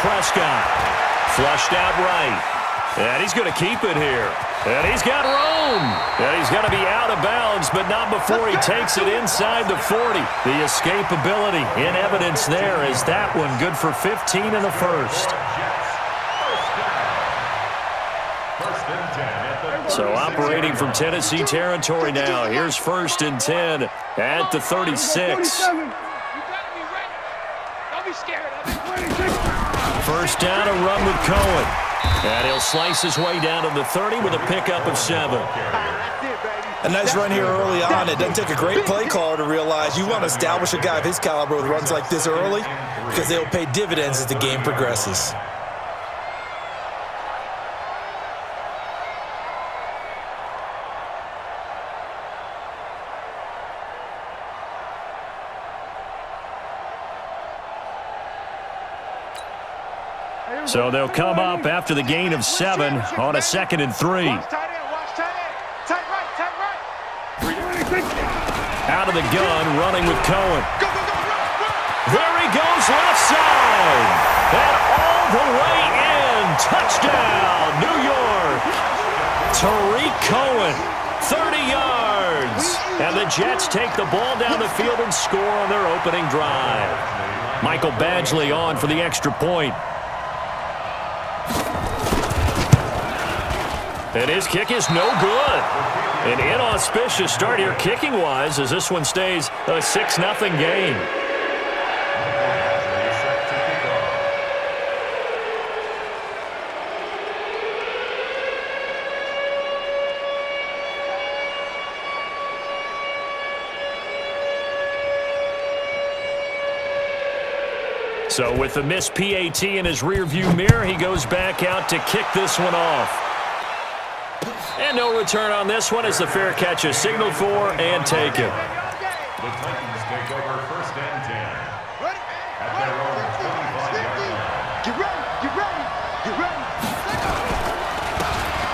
Prescott. Flushed out right. And he's going to keep it here. And he's got room. And he's going to be out of bounds, but not before he takes it inside the 40. The escapability in evidence there is that one good for 15 in the first. So operating from Tennessee territory now. Here's 1st and 10 at the 36. First down, a run with Cohen. And he'll slice his way down to the 30 with a pickup of 7. A nice run here early on. It doesn't take a great play caller to realize you want to establish a guy of his caliber with runs like this early because they'll pay dividends as the game progresses. So they'll come up after the gain of 7 on a 2nd and 3. Out of the gun, running with Cohen. There he goes, left side. And all the way in. Touchdown, New York. Tariq Cohen, 30 yards. And the Jets take the ball down the field and score on their opening drive. Michael Badgley on for the extra point. And his kick is no good. An inauspicious start here kicking-wise as this one stays a 6-0 game. So with the missed PAT in his rearview mirror, he goes back out to kick this one off. And no return on this one as the fair catch is signaled for and taken. The Titans take over 1st and 10. At their own 25-yard line. Get ready.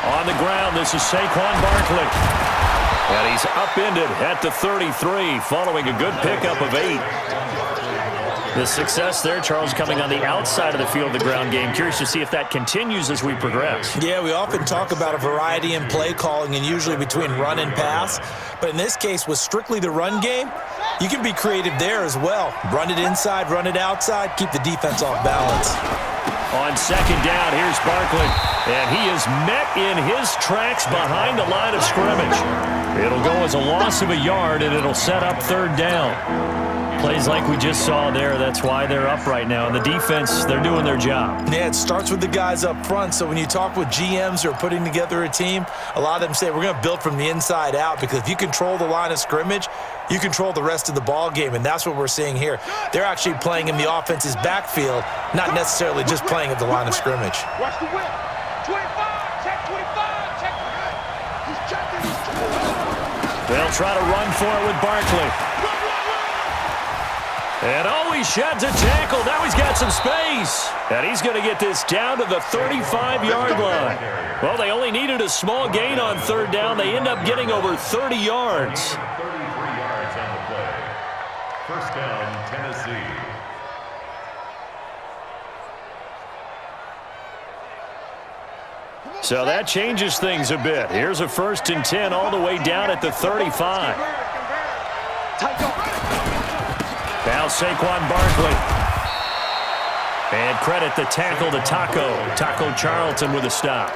On the ground, this is Saquon Barkley. And he's upended at the 33 following a good pickup of 8. The success there, Charles, coming on the outside of the field, the ground game. Curious to see if that continues as we progress. Yeah, we often talk about a variety in play calling and usually between run and pass. But in this case, with strictly the run game, you can be creative there as well. Run it inside, run it outside, keep the defense off balance. On 2nd down, here's Barkley. And he is met in his tracks behind the line of scrimmage. It'll go as a loss of a yard, and it'll set up 3rd down. Plays like we just saw there. That's why they're up right now. And the defense, they're doing their job. Yeah, it starts with the guys up front. So when you talk with GMs who are putting together a team, a lot of them say we're going to build from the inside out because if you control the line of scrimmage, you control the rest of the ball game. And that's what we're seeing here. They're actually playing in the offense's backfield, not necessarily just playing at the line of scrimmage. Watch the whip. 25. Check 25. Check. He's checking. They'll try to run for it with Barkley. And he sheds a tackle. Now he's got some space. And he's going to get this down to the 35-yard line. Well, they only needed a small gain on 3rd down. They end up getting over 30 yards. 33 yards on the play. 1st down, Tennessee. So that changes things a bit. Here's a 1st and 10 all the way down at the 35. Now Saquon Barkley. And credit the tackle to Taco Charlton with a stop.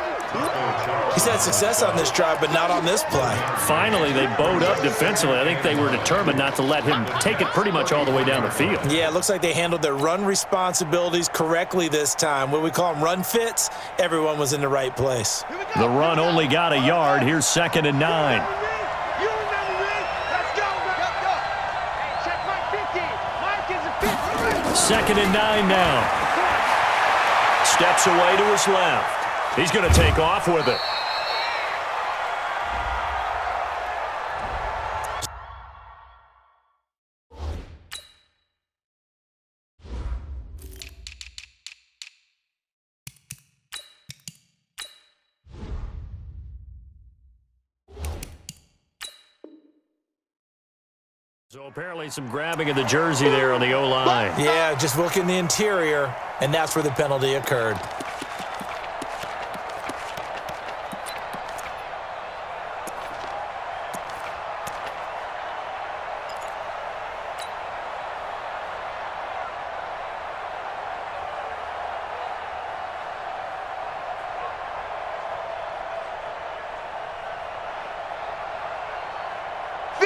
He's had success on this drive, but not on this play. Finally, they bowed up defensively. I think they were determined not to let him take it pretty much all the way down the field. Yeah, it looks like they handled their run responsibilities correctly this time. What we call them run fits, everyone was in the right place. The run only got a yard. Here's 2nd and 9. 2nd and 9 now. Steps away to his left. He's going to take off with it. So apparently some grabbing of the jersey there on the O-line. Yeah, just look in the interior, and that's where the penalty occurred.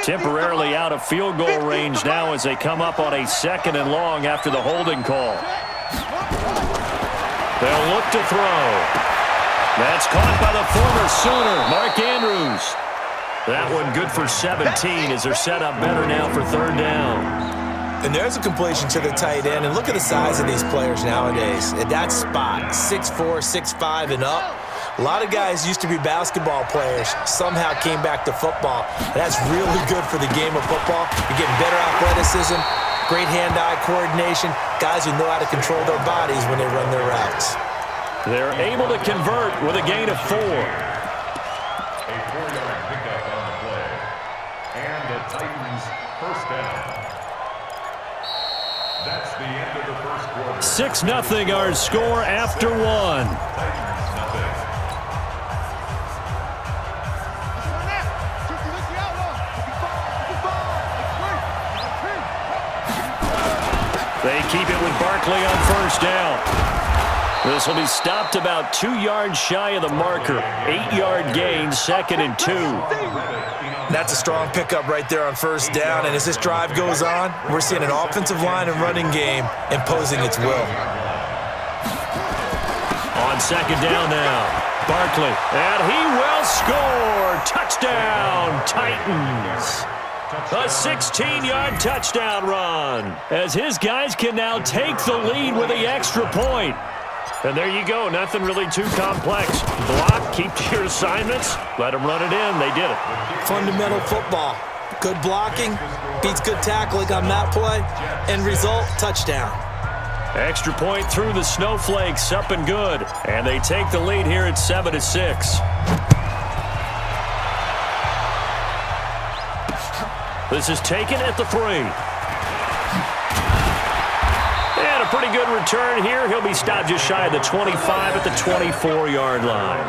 Temporarily out of field goal range now as they come up on a 2nd and long after the holding call. They'll look to throw. That's caught by the former Sooner, Mark Andrews. That one good for 17 as they're set up better now for 3rd down. And there's a completion to the tight end. And look at the size of these players nowadays. At that spot, 6'4", 6'5", and up. A lot of guys used to be basketball players, somehow came back to football. That's really good for the game of football. You're getting better athleticism, great hand-eye coordination, guys who know how to control their bodies when they run their routes. They're able to convert with a gain of 4. A 4-yard pickup on the play. And the Titans first down. That's the end of the first quarter. 6-0 our score after 1. Titans nothing. They keep it with Barkley on 1st down. This will be stopped about 2 yards shy of the marker. 8-yard gain, 2nd and 2. That's a strong pickup right there on 1st down. And as this drive goes on, we're seeing an offensive line and running game imposing its will. On 2nd down now, Barkley. And he will score. Touchdown, Titans. A 16-yard touchdown run as his guys can now take the lead with the extra point. And there you go. Nothing really too complex. Block, keep to your assignments, let them run it in. They did it. Fundamental football. Good blocking beats good tackling on that play. End result, touchdown. Extra point through the snowflakes, up and good. And they take the lead here at 7-6. This is taken at the 3. And a pretty good return here. He'll be stopped just shy of the 25 at the 24-yard line.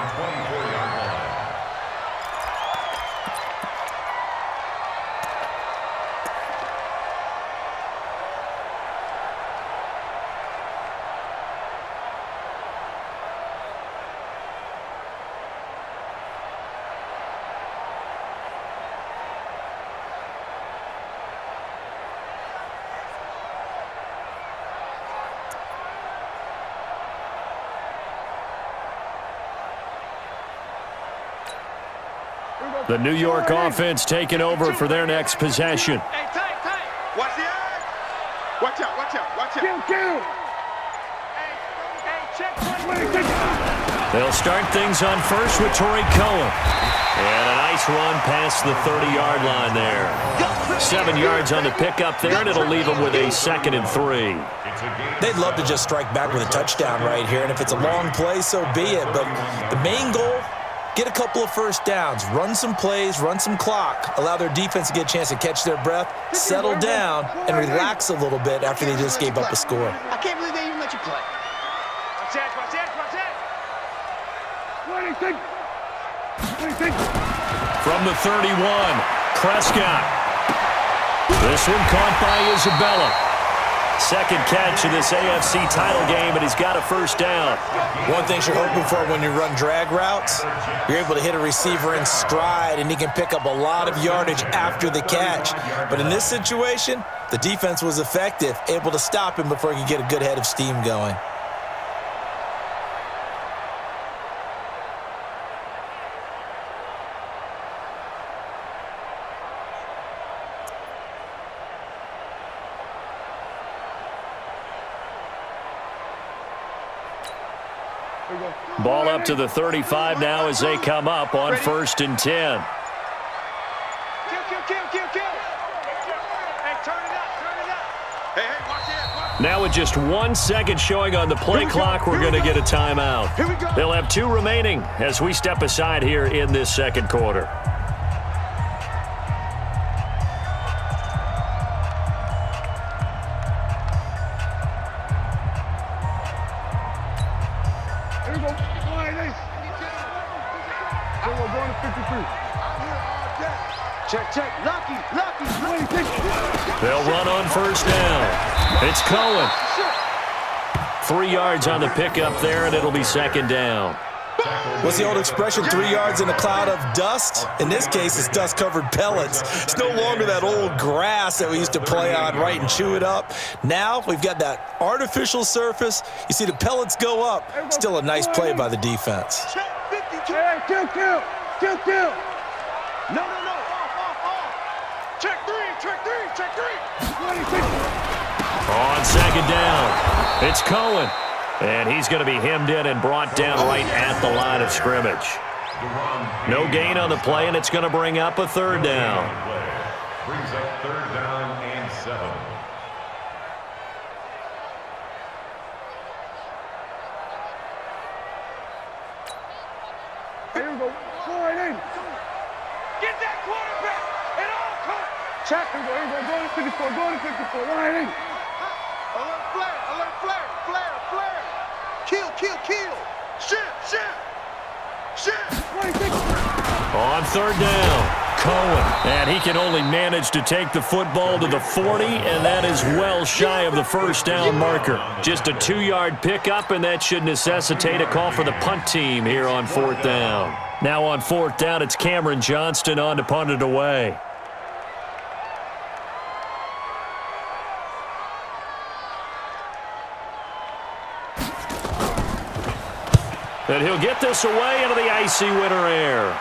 The New York offense taking over for their next possession. Hey, tight. Watch the eyes. Watch out. Kill. Hey, check. They'll start things on first with Torrey Cohen. And a nice run past the 30-yard line there. 7 yards on the pickup there, and it'll leave them with a 2nd and 3. They'd love to just strike back with a touchdown right here, and if it's a long play, so be it. But the main goal, get a couple of 1st downs, run some plays, run some clock, allow their defense to get a chance to catch their breath, settle down, and relax a little bit after they just gave up a score. I can't believe they even let you play. Watch that. From the 31, Prescott. This one caught by Isabella. Second catch of this AFC title game, and he's got a 1st down. One thing you're hoping for when you run drag routes, you're able to hit a receiver in stride, and he can pick up a lot of yardage after the catch. But in this situation, the defense was effective, able to stop him before he could get a good head of steam going. Ball up to the 35 now as they come up on 1st and 10. Kill. Hey, turn it up. Hey, watch it. Now with just 1 second showing on the play clock, we're going to get a timeout. They'll have 2 remaining as we step aside here in this 2nd quarter. Here we go. We're going to 53. Check, check. Lucky. They'll run on first down. It's Cohen. 3 yards on the pickup there, and it'll be second down. What's the old expression, 3 yards in a cloud of dust? In this case, it's dust-covered pellets. It's no longer that old grass that we used to play on, right, and chew it up. Now we've got that artificial surface. You see the pellets go up. Still a nice play by the defense. Check 52. Hey, kill. No. Check three. On second down, it's Cohen. And he's going to be hemmed in and brought down right at the line of scrimmage. No gain on the play, and it's going to bring up a third down. Brings up third down and 7. Here we go. Slide in. Get that quarterback and all cut. Check. Here we go. Go to 54. Line in. Alert flare. Kill. Shit. On third down, Cohen. And he can only manage to take the football to the 40, and that is well shy of the first down marker. Just a 2-yard pickup, and that should necessitate a call for the punt team here on fourth down. Now on fourth down, it's Cameron Johnston on to punt it away. And he'll get this away into the icy winter air.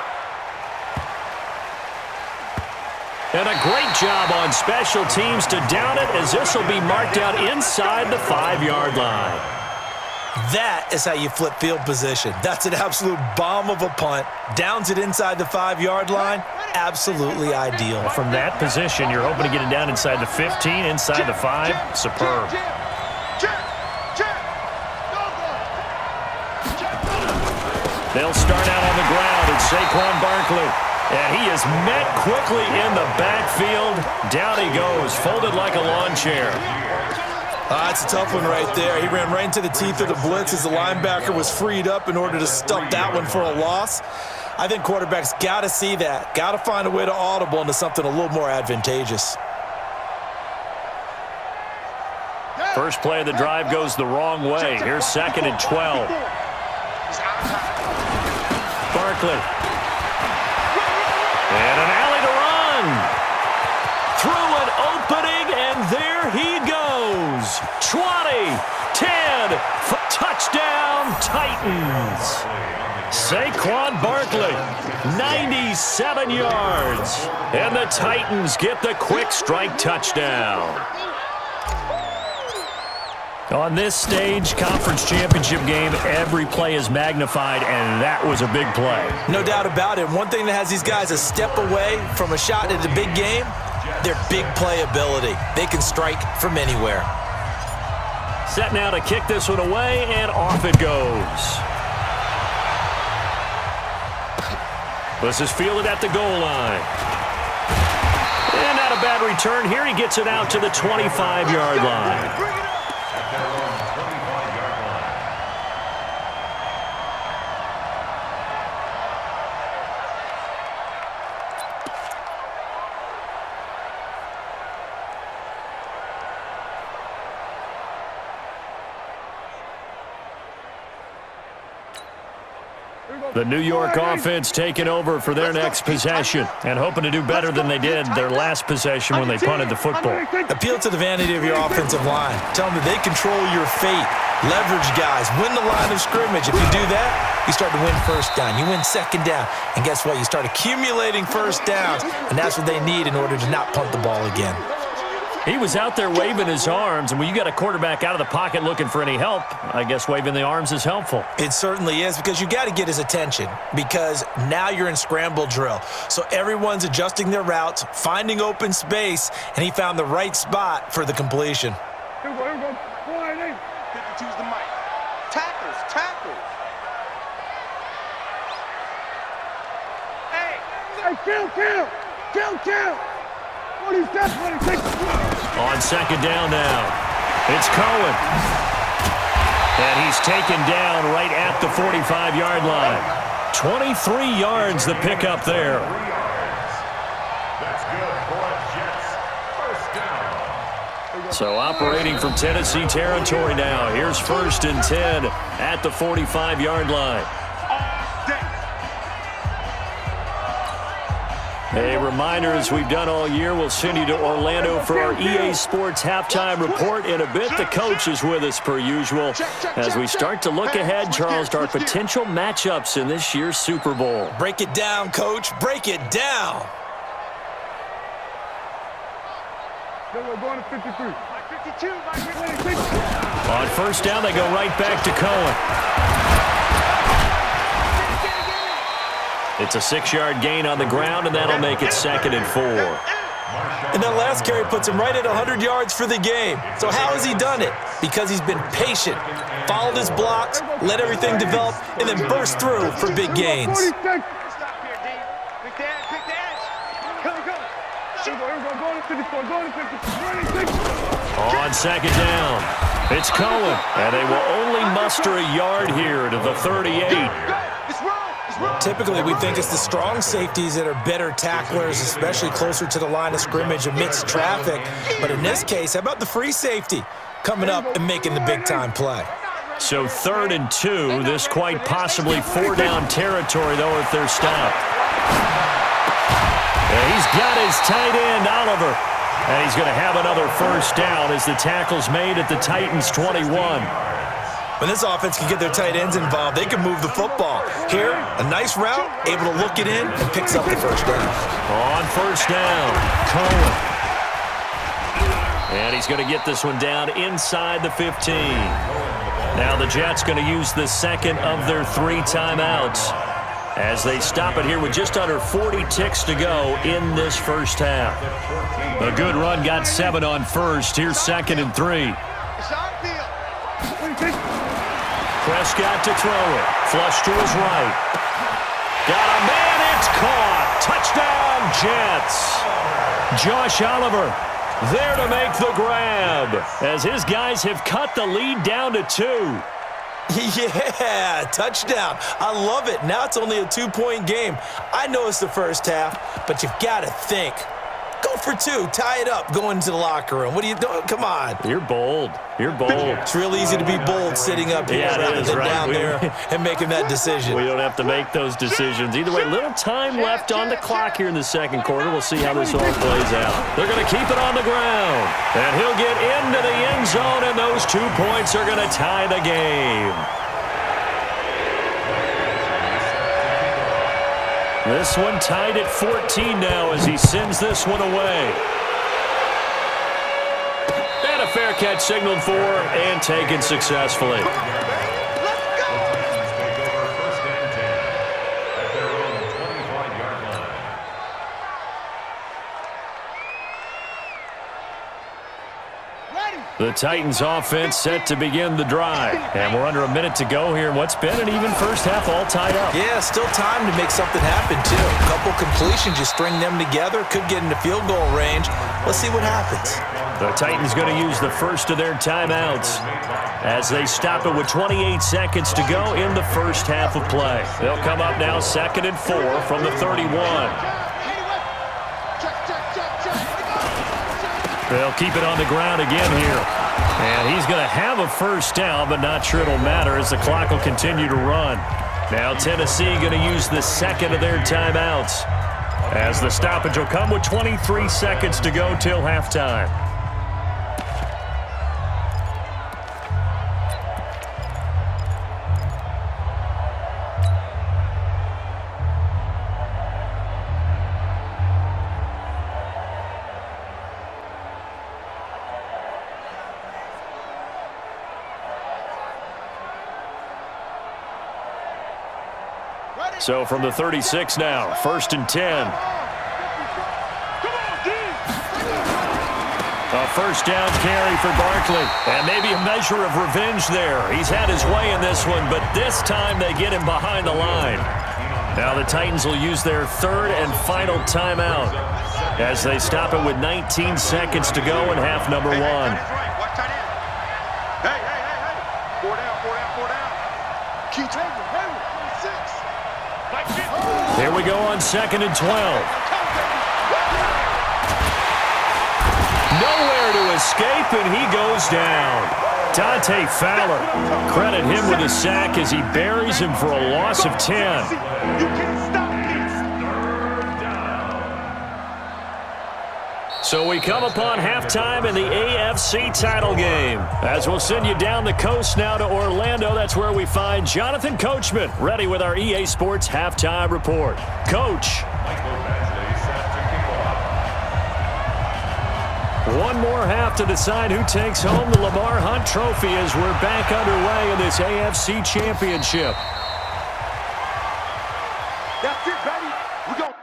And a great job on special teams to down it, as this will be marked out inside the 5-yard line. That is how you flip field position. That's an absolute bomb of a punt. Downs it inside the 5-yard line. Absolutely ideal. From that position, you're hoping to get it down inside the 15, inside the 5. Superb. They'll start out on the ground. It's Saquon Barkley. And he is met quickly in the backfield. Down he goes, folded like a lawn chair. That's a tough one right there. He ran right into the teeth of the blitz as the linebacker was freed up in order to stuff that one for a loss. I think quarterbacks got to see that. Got to find a way to audible into something a little more advantageous. First play of the drive goes the wrong way. Here's second and 12. Barkley. And an alley to run. Through an opening, and there he goes. 20, 10, touchdown Titans. Saquon Barkley, 97 yards. And the Titans get the quick strike touchdown. On this stage, conference championship game, every play is magnified, and that was a big play. No doubt about it. One thing that has these guys a step away from a shot at a big game, their big play ability. They can strike from anywhere. Set now to kick this one away, and off it goes. This is fielded at the goal line. And not a bad return here. He gets it out to the 25-yard line. The New York offense taking over for their next possession and hoping to do better than they did their last possession when they punted the football. Appeal to the vanity of your offensive line. Tell them that they control your fate. Leverage guys. Win the line of scrimmage. If you do that, you start to win first down. You win second down. And guess what? You start accumulating first downs, and that's what they need in order to not punt the ball again. He was out there waving his arms, and when you got a quarterback out of the pocket looking for any help, I guess waving the arms is helpful. It certainly is, because you got to get his attention, because now you're in scramble drill. So everyone's adjusting their routes, finding open space, and he found the right spot for the completion. Here we go. 52's the mic. Tackles. Hey, kill. What is that? On second down now, it's Cohen. And he's taken down right at the 45-yard line. 23 yards the pickup there. That's good for a Jets first down. So operating from Tennessee territory now. Here's 1st and 10 at the 45-yard line. A reminder, as we've done all year, we'll send you to Orlando for our EA Sports halftime report in a bit. The coach is with us per usual as we start to look ahead, Charles, to our potential matchups in this year's Super Bowl. Break it down, Coach. Break it down. We're going to 53. 52, 26. On 1st down, they go right back to Cohen. It's a 6-yard gain on the ground, and that'll make it 2nd and 4. And that last carry puts him right at 100 yards for the game. So how has he done it? Because he's been patient, followed his blocks, let everything develop, and then burst through for big gains. Stop here, D. Pick the edge. Go. Here we go. Going to 54. Going to 56. On 2nd down, it's Cohen, and they will only muster a yard here to the 38. Typically, we think it's the strong safeties that are better tacklers, especially closer to the line of scrimmage amidst traffic. But in this case, how about the free safety coming up and making the big-time play? So 3rd and 2, this quite possibly 4-down territory, though, if they're stopped. And he's got his tight end, Oliver. And he's going to have another 1st down as the tackle's made at the Titans' 21. When this offense can get their tight ends involved, they can move the football. Here, a nice route, able to look it in, and picks up the 1st down. On 1st down, Cohen. And he's going to get this one down inside the 15. Now the Jets going to use the 2nd of their 3 timeouts as they stop it here with just under 40 ticks to go in this 1st half. A good run, got 7 on 1st. Here's 2nd and 3. Prescott to throw it. Flush to his right. Got a man. It's caught. Touchdown, Jets. Josh Oliver there to make the grab as his guys have cut the lead down to 2. Yeah, touchdown. I love it. Now it's only a 2-point game. I know it's the 1st half, but you've got to think. Go for 2. Tie it up. Go into the locker room. What are you doing? Come on. You're bold. You're bold. It's real easy to be bold sitting up here rather than down there and making that decision. We don't have to make those decisions. Either way, little time left on the clock here in the 2nd quarter. We'll see how this all plays out. They're going to keep it on the ground. And he'll get into the end zone, and those 2 points are going to tie the game. This one tied at 14 now as he sends this one away. And a fair catch signaled for and taken successfully. The Titans offense set to begin the drive. And we're under a minute to go here in what's been an even 1st half, all tied up. Yeah, still time to make something happen, too. A couple completions, you string them together, could get into field goal range. Let's see what happens. The Titans going to use the 1st of their timeouts as they stop it with 28 seconds to go in the 1st half of play. They'll come up now 2nd and 4 from the 31. They'll keep it on the ground again here. And he's going to have a 1st down, but not sure it'll matter as the clock will continue to run. Now Tennessee going to use the 2nd of their timeouts as the stoppage will come with 23 seconds to go till halftime. So from the 36 now, 1st and 10. A 1st down carry for Barkley. And maybe a measure of revenge there. He's had his way in this one, but this time they get him behind the line. Now the Titans will use their 3rd and final timeout as they stop it with 19 seconds to go in half number 1. Hey, 4 down, 4 Here we go on 2nd and 12. Nowhere to escape, and he goes down. Dante Fowler, credit him with a sack as he buries him for a loss of 10. You can't stop me. So we come upon halftime in the AFC title game. As we'll send you down the coast now to Orlando, that's where we find Jonathan Coachman, ready with our EA Sports halftime report. Coach. One more half to decide who takes home the Lamar Hunt Trophy as we're back underway in this AFC Championship. That's it, baby. We're going.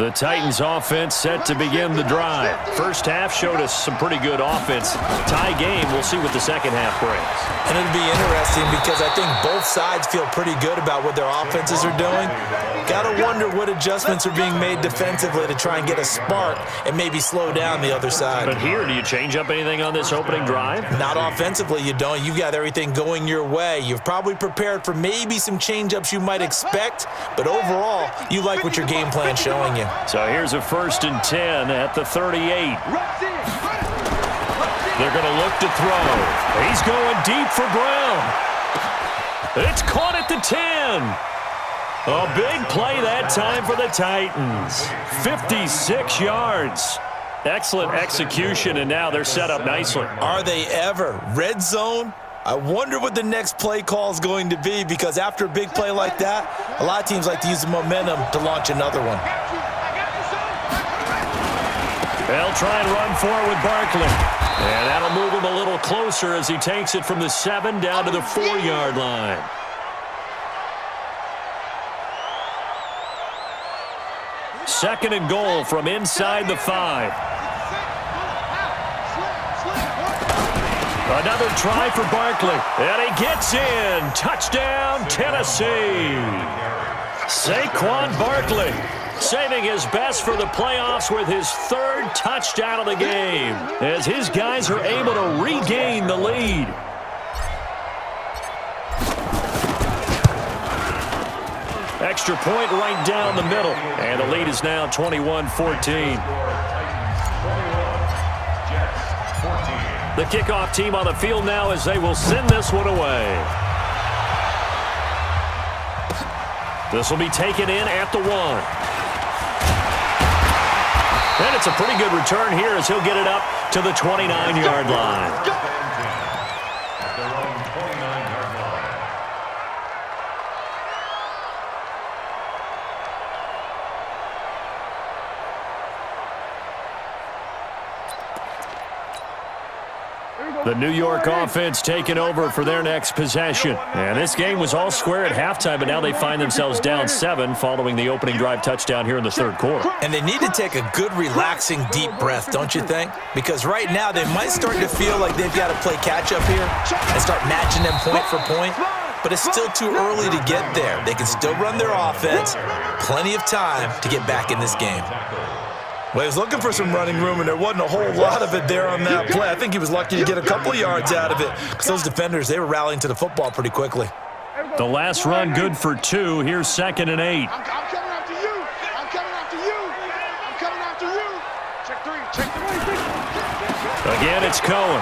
The Titans offense set to begin the drive. First half showed us some pretty good offense. Tie game, we'll see what the second half brings. And it'll be interesting because I think both sides feel pretty good about what their offenses are doing. Got to wonder what adjustments are being made defensively to try and get a spark and maybe slow down the other side. But here, do you change up anything on this opening drive? Not offensively, you don't. You've got everything going your way. You've probably prepared for maybe some change-ups you might expect, but overall, you like what your game plan's showing you. So here's a 1st and 10 at the 38. They're going to look to throw. He's going deep for Brown. It's caught at the 10. A big play that time for the Titans. 56 yards. Excellent execution, and now they're set up nicely. Are they ever? Red zone? I wonder what the next play call is going to be, because after a big play like that, a lot of teams like to use the momentum to launch another one. They'll try and run forward with Barkley. And that'll move him a little closer as he takes it from the 7 down to the 4-yard line. Second and goal from inside the 5. Another try for Barkley. And he gets in. Touchdown, Tennessee. Saquon Barkley saving his best for the playoffs with his 3rd touchdown of the game as his guys are able to regain the lead. Extra point right down the middle. And the lead is now 21-14. The kickoff team on the field now as they will send this one away. This will be taken in at the 1. And it's a pretty good return here as he'll get it up to the 29-yard line. At their own 29-yard line. The New York offense taking over for their next possession. And this game was all square at halftime, but now they find themselves down 7 following the opening drive touchdown here in the 3rd quarter. And they need to take a good, relaxing, deep breath, don't you think? Because right now they might start to feel like they've got to play catch-up here and start matching them point for point. But it's still too early to get there. They can still run their offense. Plenty of time to get back in this game. Well, he was looking for some running room, and there wasn't a whole lot of it there on that play. I think he was lucky to get a couple yards out of it because those defenders, they were rallying to the football pretty quickly. The last run good for 2. Here's 2nd and 8. I'm coming after you. I'm coming after you. I'm coming after you. Check 3. Check 3. Again, it's Cohen.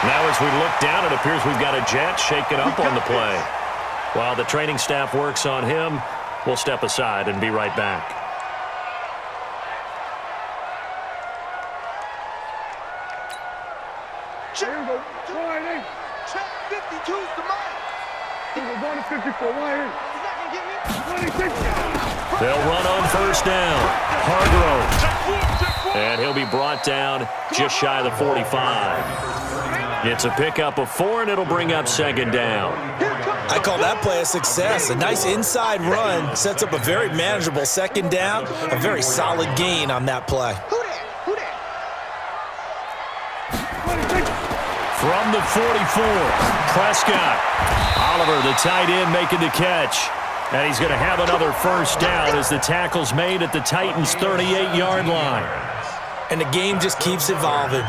Now as we look down, it appears we've got a jet shaken up on the play. While the training staff works on him, we'll step aside and be right back. Here we go. Wide in. Check 52's the man. Here we go. Going to 54. Wide in. He's not going to get me. 26. They'll run on 1st down. Hargrove. And he'll be brought down just shy of the 45. It's a pickup of 4, and it'll bring up 2nd down. I call that play a success. A nice inside run sets up a very manageable 2nd down. A very solid gain on that play. Who that? From the 44, Prescott. Oliver, the tight end, making the catch. And he's going to have another 1st down as the tackle's made at the Titans' 38-yard line. And the game just keeps evolving.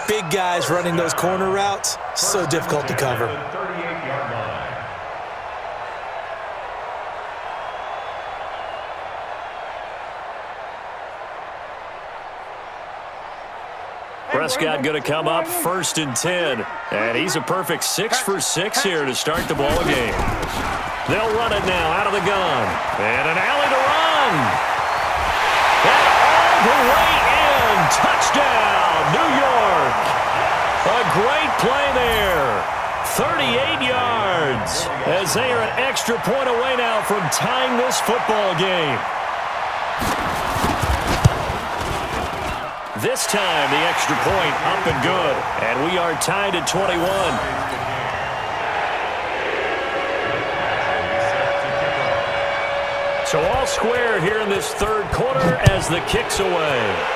Big guys running those corner routes, so difficult to cover. Prescott going to come up 1st and 10. And he's a perfect 6 for 6 here to start the ball game. They'll run it now out of the gun. And an alley to run. And all the way in. Touchdown, New York. A great play there. 38 yards as they are an extra point away now from tying this football game. This time, the extra point up and good. And we are tied at 21. So all square here in this third quarter as the kick's away.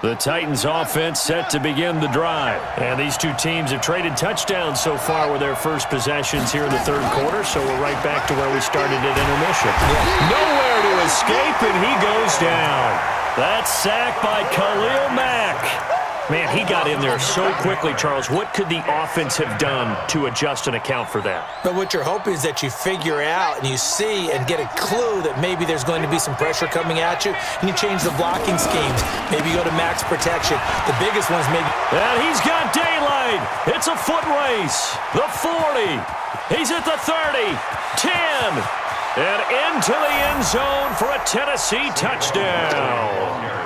The Titans offense set to begin the drive. And these two teams have traded touchdowns so far with their first possessions here in the third quarter, so we're right back to where we started at intermission. Nowhere to escape, and he goes down. That's sacked by Khalil Mack. Man, he got in there so quickly, Charles. What could the offense have done to adjust and account for that? But what you're hoping is that you figure out and you see and get a clue that maybe there's going to be some pressure coming at you, and you change the blocking schemes. Maybe you go to max protection. The biggest one's maybe... And he's got daylight. It's a foot race. The 40. He's at the 30. 10. And into the end zone for a Tennessee touchdown.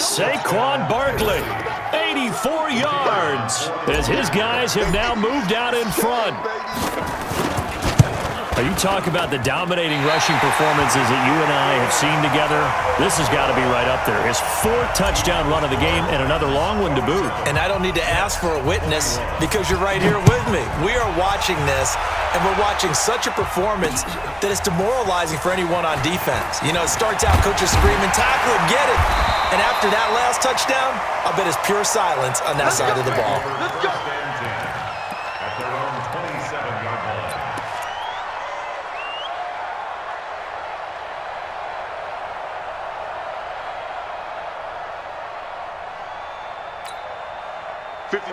Saquon Barkley, 84 yards, as his guys have now moved out in front. You talk about the dominating rushing performances that you and I have seen together. This has got to be right up there. His fourth touchdown run of the game and another long one to boot. And I don't need to ask for a witness because you're right here with me. We are watching this, and we're watching such a performance that it's demoralizing for anyone on defense. You know, it starts out, coaches screaming, tackle it, get it. And after that last touchdown, I bet it's pure silence on that side of the ball. Let's go. At their own 27-yard line.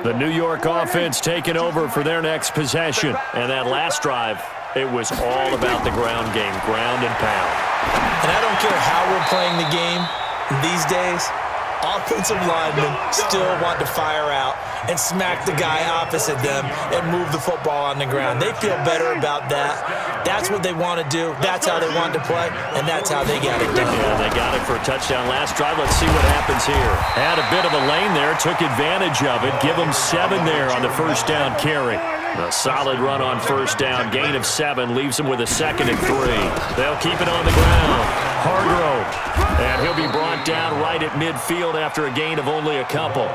The New York offense taking over for their next possession. And that last drive, it was all about the ground game, ground and pound. And I don't care how we're playing the game these days, offensive linemen still want to fire out and smack the guy opposite them and move the football on the ground. They feel better about that. That's what they want to do. That's how they want to play, and that's how they got it done. Yeah, they got it for a touchdown last drive. Let's see what happens here. Had a bit of a lane there, took advantage of it. Give them 7 there on the first down carry. A solid run on first down. Gain of 7 leaves them with a 2nd and 3. They'll keep it on the ground. Hargrove. And he'll be brought down right at midfield after a gain of only a couple.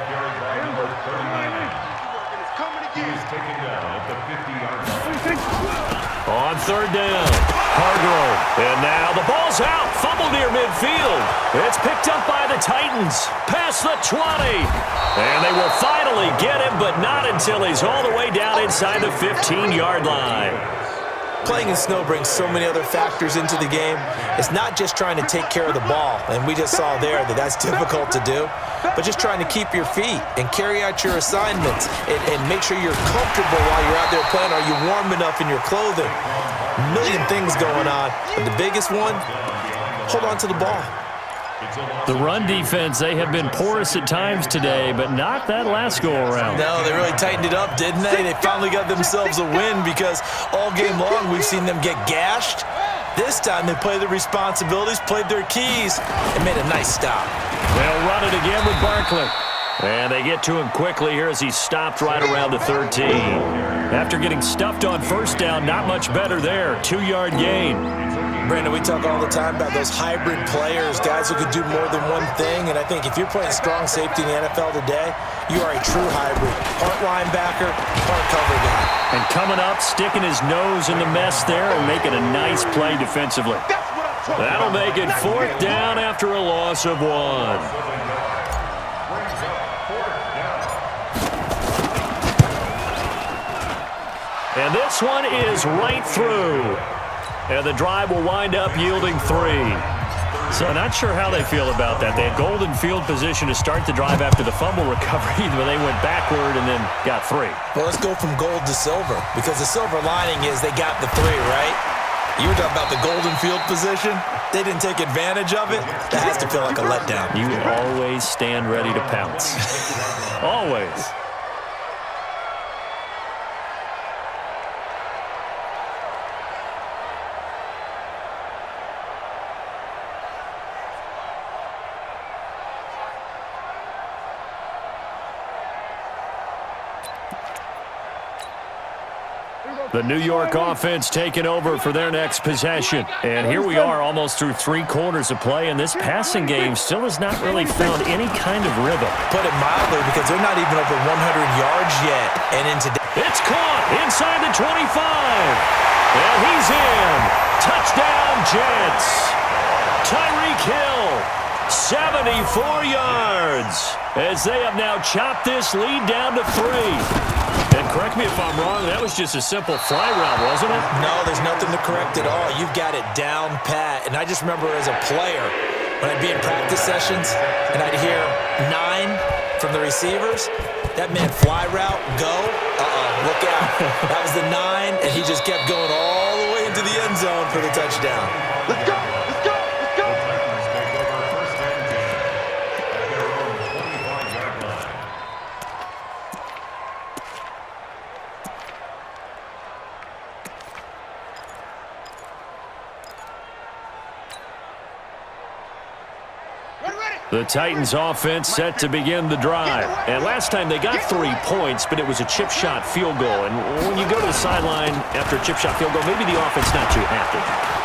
On third down, Hargrove. And now the ball's out. Fumble near midfield. It's picked up by the Titans. Past the 20. And they will finally get him, but not until he's all the way down inside the 15-yard line. Playing in snow brings so many other factors into the game. It's not just trying to take care of the ball, and we just saw there that that's difficult to do, but just trying to keep your feet and carry out your assignments and make sure you're comfortable while you're out there playing. Are you warm enough in your clothing? A million things going on, but the biggest one, hold on to the ball. The run defense, they have been porous at times today, but not that last go-around. No, they really tightened it up, didn't they? They finally got themselves a win because all game long we've seen them get gashed. This time they played their responsibilities, played their keys, and made a nice stop. They'll run it again with Barkley. And they get to him quickly here as he's stopped right around the 13. After getting stuffed on first down, not much better there. 2-yard gain. Brandon, we talk all the time about those hybrid players, guys who could do more than one thing, and I think if you're playing strong safety in the NFL today, you are a true hybrid. Part linebacker, part cover guy. And coming up, sticking his nose in the mess there and making a nice play defensively. That'll make it 4th down after a loss of 1. And this one is right through. And the drive will wind up yielding 3. So not sure how they feel about that. They had golden field position to start the drive after the fumble recovery, but they went backward and then got 3. Well, let's go from gold to silver, because the silver lining is they got the 3, right? You were talking about the golden field position. They didn't take advantage of it. That has to feel like a letdown. You always stand ready to pounce. Always. The New York offense taking over for their next possession. And here we are almost through 3 quarters of play, and this passing game still has not really found any kind of rhythm. Put it mildly, because they're not even over 100 yards yet. And into it's caught inside the 25. And he's in. Touchdown, Jets. Tyreek Hill, 74 yards, as they have now chopped this lead down to 3. And correct me if I'm wrong, that was just a simple fly route, wasn't it? No, there's nothing to correct at all. You've got it down pat. And I just remember as a player, when I'd be in practice sessions and I'd hear 9 from the receivers, that meant fly route, go, look out. That was the 9, and he just kept going all the way into the end zone for the touchdown. Let's go! Let's go! Let's go! The Titans take over first and 10 at their own 25-yard line. The Titans offense set to begin the drive. And last time they got 3 points, but it was a chip shot field goal. And when you go to the sideline after a chip shot field goal, maybe the offense not too happy.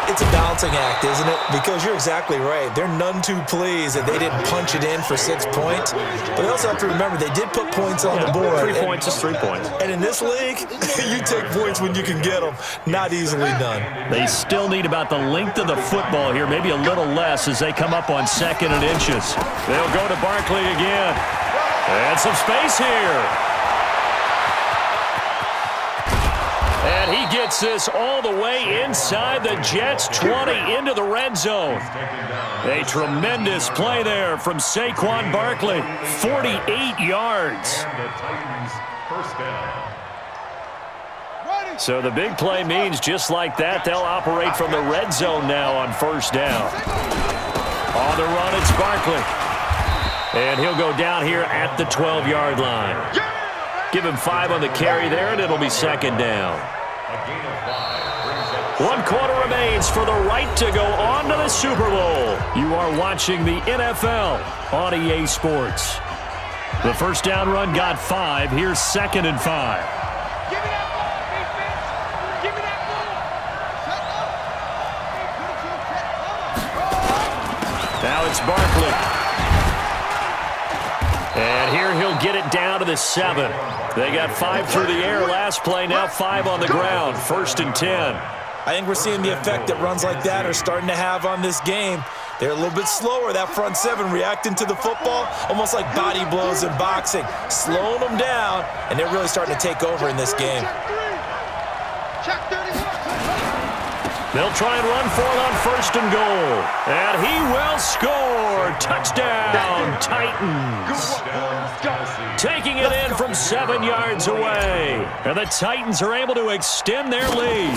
It's a balancing act, isn't it? Because you're exactly right. They're none too pleased that they didn't punch it in for 6 points. But they also have to remember they did put points on the board. 3 points is 3 points. And in this league, you take points when you can get them. Not easily done. They still need about the length of the football here, maybe a little less as they come up on 2nd and inches. They'll go to Barkley again. And some space here. And he gets this all the way inside the Jets' 20 into the red zone. A tremendous play there from Saquon Barkley. 48 yards. And the Titans first down. So the big play means just like that, they'll operate from the red zone now on first down. On the run, it's Barkley. And he'll go down here at the 12-yard line. Give him 5 on the carry there, and it'll be 2nd down. A gain of 5 brings up 1 quarter remains for the right to go on to the Super Bowl. You are watching the NFL on EA Sports. The first down run got 5. Here's 2nd and 5. Give me that ball, defense! Give me that ball! Now it's Barkley. And here he'll get it down to the 7. They got 5 through the air last play, now 5 on the ground. 1st and 10. I think we're seeing the effect that runs like that are starting to have on this game. They're a little bit slower, that front 7, reacting to the football, almost like body blows in boxing, slowing them down, and they're really starting to take over in this game. Check 31. They'll try and run for it on 1st and goal. And he will score. Touchdown, Titans. Taking it in from 7 yards away. And the Titans are able to extend their lead.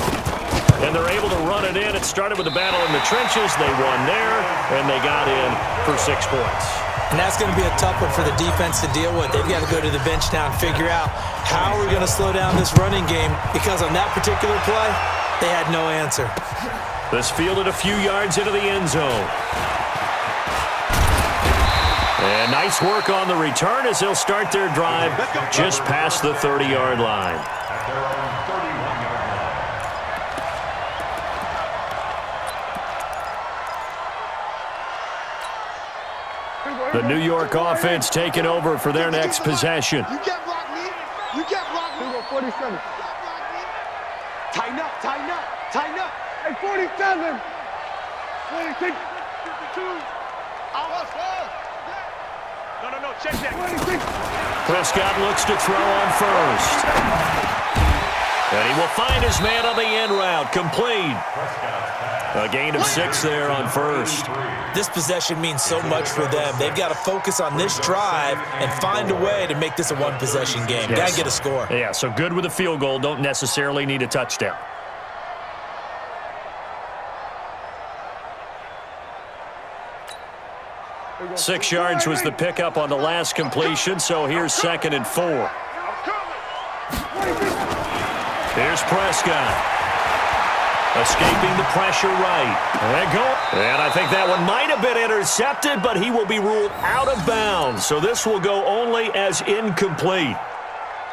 And they're able to run it in. It started with a battle in the trenches. They won there, and they got in for 6 points. And that's going to be a tough one for the defense to deal with. They've got to go to the bench now and figure out how we're going to slow down this running game, because on that particular play, they had no answer. This fielded a few yards into the end zone. And nice work on the return as they'll start their drive just past the 30-yard line. at their own 31-yard line. The New York offense taking over for their next possession. You can't block me. You can't block me. 47. Tighten up, tighten up, tighten up. Hey, 47. 46. 52. No, check that. 26. Prescott looks to throw on first. And he will find his man on the end route, complete. A gain of 6 there on first. This possession means so much for them. They've got to focus on this drive and find a way to make this a one-possession game. Yes. Got to get a score. Yeah, so good with a field goal. Don't necessarily need a touchdown. Six yards was the pickup on the last completion, so here's 2nd and 4. Here's Prescott. Escaping the pressure right. And I think that one might have been intercepted, but he will be ruled out of bounds. So this will go only as incomplete.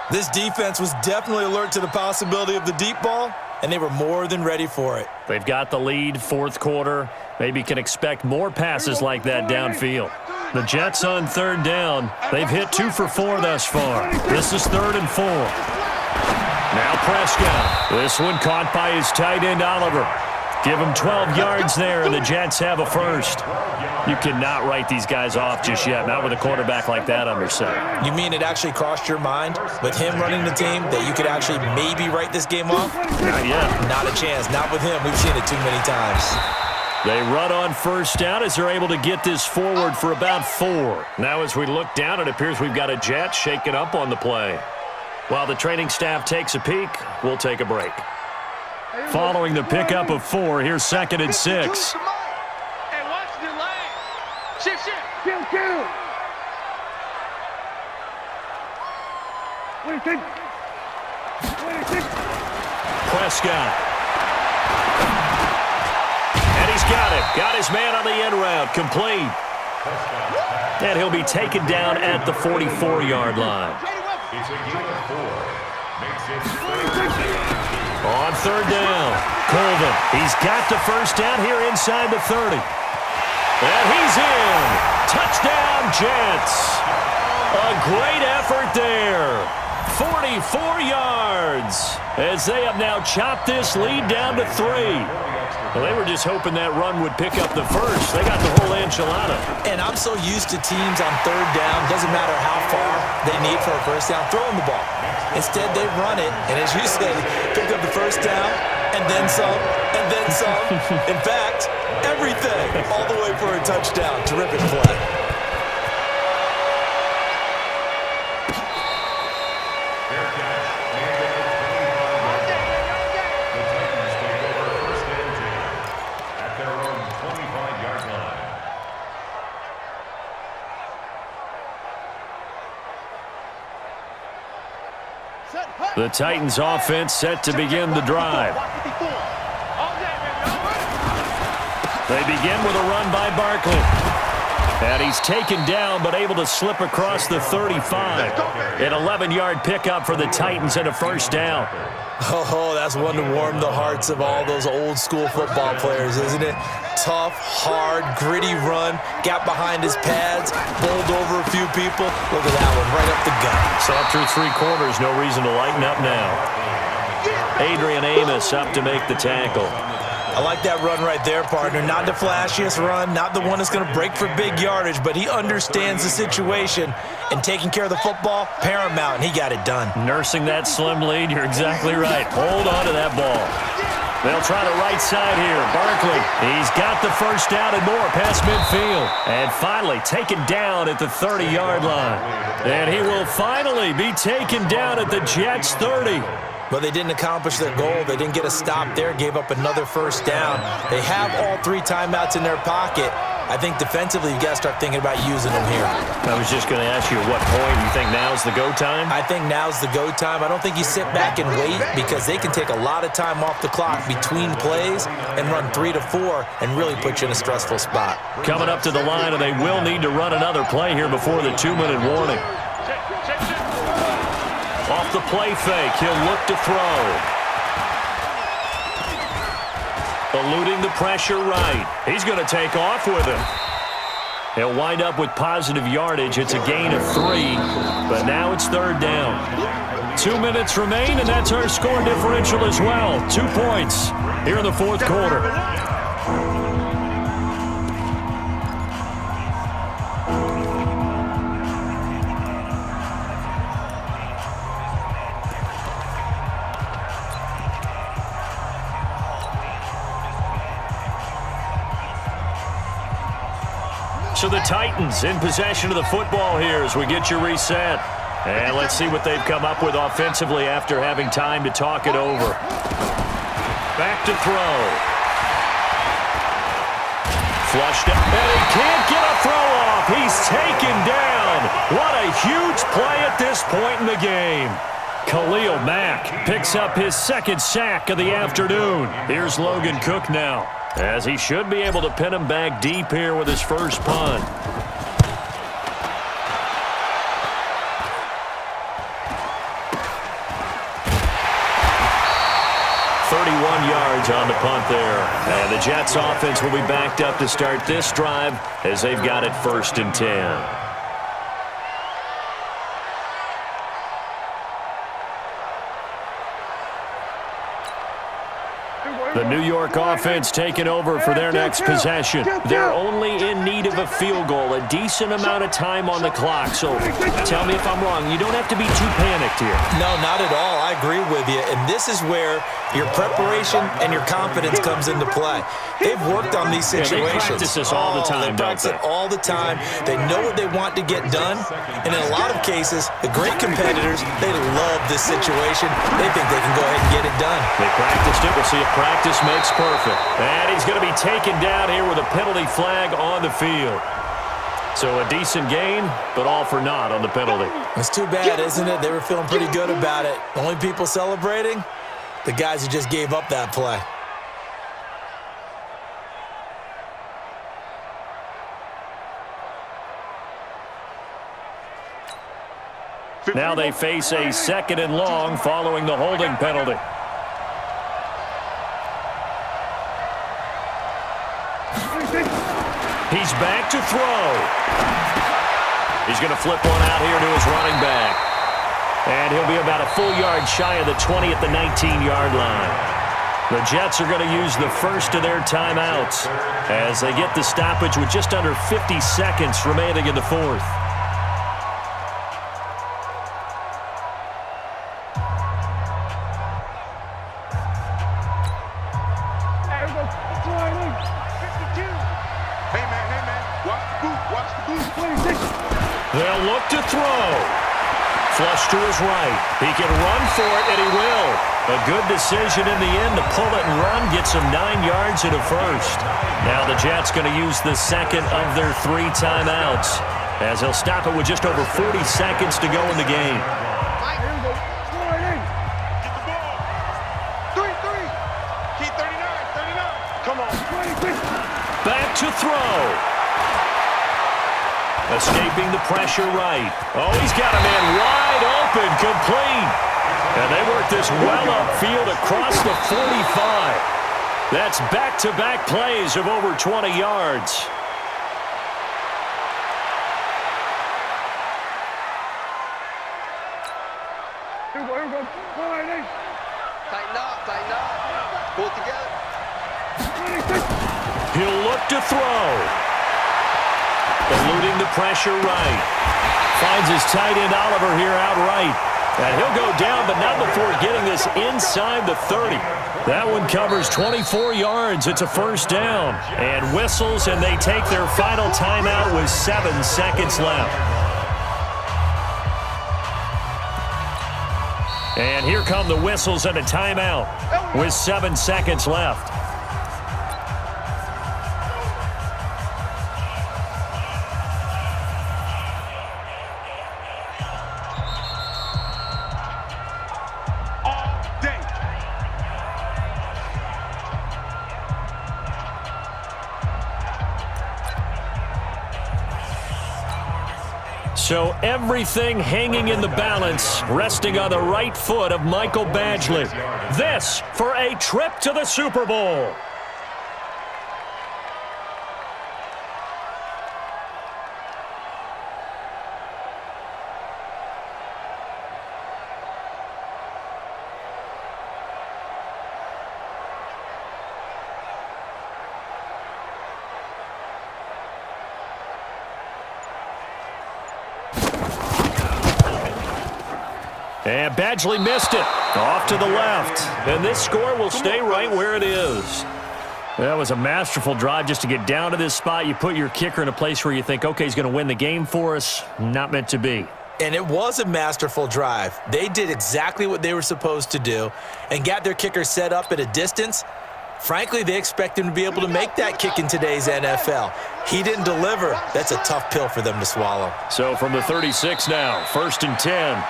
This defense was definitely alert to the possibility of the deep ball, and they were more than ready for it. They've got the lead, fourth quarter. Maybe can expect more passes like that downfield. The Jets on third down. They've hit 2 for 4 thus far. This is 3rd and 4. Now Prescott. This one caught by his tight end, Oliver. Give him 12 yards there, and the Jets have a first. You cannot write these guys off just yet, not with a quarterback like that under center. You mean it actually crossed your mind with him running the team that you could actually maybe write this game off? Not yet. Not a chance. Not with him. We've seen it too many times. They run on first down as they're able to get this forward for about 4. Now as we look down, it appears we've got a Jet shaking up on the play. While the training staff takes a peek, we'll take a break. Following the pickup of 4, here's 2nd and 6. Hey, watch the lane. Shit. Kill. What do you think? Prescott. And he's got it. Got his man on the end route. Complete. And he'll be taken down at the 44-yard line. It's a gain of 4. Makes it On third down, Colvin. He's got the first down here inside the 30. And he's in. Touchdown, Jets. A great effort there. 44 yards as they have now chopped this lead down to 3. Well, they were just hoping that run would pick up the first. They got the whole enchilada. And I'm so used to teams on third down, doesn't matter how far they need for a first down, throwing the ball. Instead, they run it, and as you said, pick up the first down, and then some, and then some. In fact, everything, all the way for a touchdown. Terrific play. The Titans offense set to begin the drive. They begin with a run by Barkley. And he's taken down but able to slip across the 35. An 11-yard pickup for the Titans and a first down. Oh, that's one to warm the hearts of all those old-school football players, isn't it? Tough, hard, gritty run, got behind his pads, bowled over a few people. Look at that one, right up the gut. Saw through 3 quarters, no reason to lighten up now. Adrian Amos up to make the tackle. I like that run right there, partner. Not the flashiest run, not the one that's going to break for big yardage, but he understands the situation, and taking care of the football, paramount, and he got it done. Nursing that slim lead, you're exactly right. Hold on to that ball. They'll try the right side here. Barkley, he's got the first down and more past midfield. And finally taken down at the 30-yard line. And he will finally be taken down at the Jets' 30. But they didn't accomplish their goal. They didn't get a stop there, gave up another first down. They have all 3 timeouts in their pocket. I think defensively you've got to start thinking about using them here. I was just going to ask you at what point you think now's the go time? I think now's the go time. I don't think you sit back and wait because they can take a lot of time off the clock between plays and run 3 to 4 and really put you in a stressful spot. Coming up to the line, and they will need to run another play here before the 2-minute warning. Off the play fake, he'll look to throw. Eluding the pressure right. He's going to take off with him. He'll wind up with positive yardage. It's a gain of 3, but now it's third down. 2 minutes remain, and that's our score differential as well. 2 points here in the fourth quarter. So the Titans in possession of the football here as we get you reset. And let's see what they've come up with offensively after having time to talk it over. Back to throw. Flushed up. And he can't get a throw off. He's taken down. What a huge play at this point in the game. Khalil Mack picks up his 2nd sack of the afternoon. Here's Logan Cook now, as he should be able to pin him back deep here with his first punt. 31 yards on the punt there. And the Jets offense will be backed up to start this drive as they've got it 1st and 10. The New York offense taking over for their next possession. They're only in need of a field goal, a decent amount of time on the clock. So tell me if I'm wrong. You don't have to be too panicked here. No, not at all. I agree with you. And this is where your preparation and your confidence comes into play. They've worked on these situations. They practice this all the time, They practice it all the time. They know what they want to get done. And in a lot of cases, the great competitors, they love this situation. They think they can go ahead and get it done. They practiced it. We'll see if practice makes perfect. And he's going to be taken down here with a penalty flag on the field. So a decent gain, but all for naught on the penalty. It's too bad, isn't it? They were feeling pretty good about it. The only people celebrating, the guys who just gave up that play. Now they face a 2nd and long following the holding penalty. He's back to throw. He's going to flip one out here to his running back. And he'll be about a full yard shy of the 20 at the 19-yard line. The Jets are going to use the first of their timeouts as they get the stoppage with just under 50 seconds remaining in the 4th. They'll look to throw. Flush to his right. He can run for it, and he will. A good decision in the end to pull it and run, gets him 9 yards in a first. Now the Jets going to use the second of their 3 timeouts as they'll stop it with just over 40 seconds to go in the game. Back to throw. Escaping the pressure right. Oh, he's got a man wide open, complete. And they work this well upfield across the 45. That's back-to-back plays of over 20 yards. Tighten up. Pull it together. He'll look to throw. Eluding the pressure right. Finds his tight end Oliver here outright. And he'll go down, but not before getting this inside the 30. That one covers 24 yards. It's a first down. And whistles, and they take their final timeout with 7 seconds left. And here come the whistles and a timeout with 7 seconds left. So everything hanging in the balance, resting on the right foot of Michael Badgley. This for a trip to the Super Bowl. And Badgley missed it. Off to the left. And this score will stay right where it is. That was a masterful drive just to get down to this spot. You put your kicker in a place where you think, okay, he's going to win the game for us. Not meant to be. And it was a masterful drive. They did exactly what they were supposed to do and got their kicker set up at a distance. Frankly, they expect him to be able to make that kick in today's NFL. He didn't deliver. That's a tough pill for them to swallow. So from the 36 now, 1st and 10.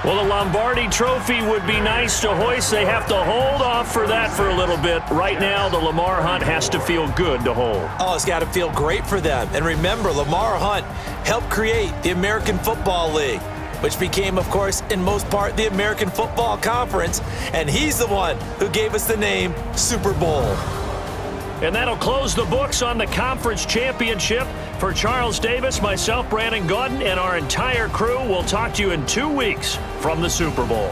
Well, the Lombardi Trophy would be nice to hoist. They have to hold off for that for a little bit. Right now, the Lamar Hunt has to feel good to hold. Oh, it's got to feel great for them. And remember, Lamar Hunt helped create the American Football League. which became, of course, in most part, the American Football Conference, and he's the one who gave us the name Super Bowl. And that'll close the books on the conference championship. For Charles Davis, myself, Brandon Gaudin, and our entire crew, we'll talk to you in 2 weeks from the Super Bowl.